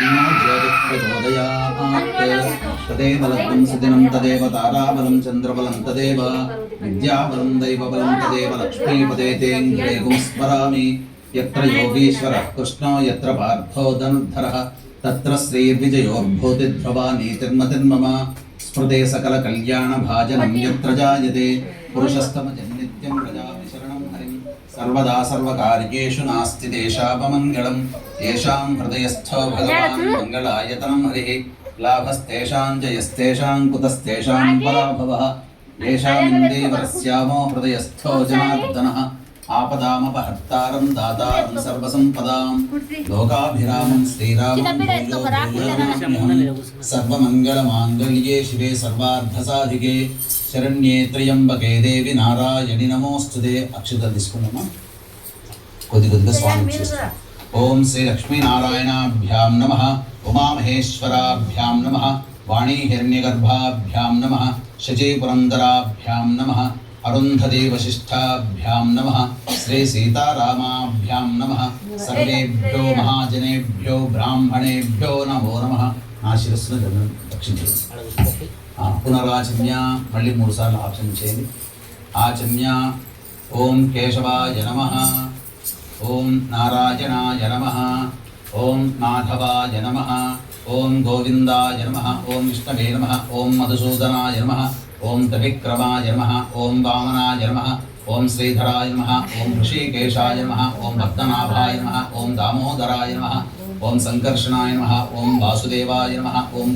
तन्नो ज्योतिःप्रचोदयात् तदेव लग्नं सुदिनं तदेव ताराबलं चन्द्रबलं तदेव विद्याबलं दैवबलं तदेव लक्ष्मीपदे तेऽङ्घ्रेगुं स्मरामि यत्र योगीश्वरः कृष्णो यत्र पार्थो धनुर्धरः तत्र श्रीर्विजयोर्भूतिध्रुवा नीतिर्मतिर्मम स्मृते सकलकल्याणभाजनं यत्र जायते पुरुषस्तमजन्नित्यं प्रजापि शरणं हरिं सर्वदा सर्वकार्येषु नास्ति देशापमङ्गलं येषां हृदयस्थो भगवान् मङ्गलायतनं हरिः लाभस्तेषां जयस्तेषां कुतस्तेषां पराभवः येषामिन्देवरस्यामो हृदयस्थो जनार्दनः आपदामपहर्तारं दातारं सर्वसम्पदां लोकाभिरामं श्रीरामं सर्वमङ्गलमाङ्गल्ये शिवे सर्वार्थसाधिके शरण्ये त्र्यम्बके देवी नारायणि नमोस्तुते अक्षतలు తీసుకున్నామా కొద్దిగా స్వామి చేస్తాం ఓం శ్రీ లక్ష్మీనారాయణాభ్యాం నమః ఉమామహేశ్వరాభ్యాం నమః వాణీ హిరణ్యగర్భాభ్యాం నమః శచీపురందరాభ్యాం నమః अरुन्धती वशिष्ठाभ्यां नमः श्री सीतारामाभ्यां नमः सर्वेभ्यो महाजनेभ्यो ब्राह्मणेभ्यो नमो नमः आशीर्वचन दक्षिण पुनराचम्य मल्ली 3 सार्लु आचमन चेयंడి आचम्य ओम केशवाय नमः ओम नारायणाय नमः ओम माधवाय नमः ओम गोविंदाय नमः ओम विष्णवे नमः ओम मधुसूदनाय नमः ओम त्रिविक्रमाय नमः ओम वामनाय नमः ओम श्रीधराय नमः ओम ऋषिकेशाय नमः ओम पद्मनाभाय नमः ओम दामोदराय नमः ओम संकर्षणाय नमः ओम वासुदेवाय नमः ओम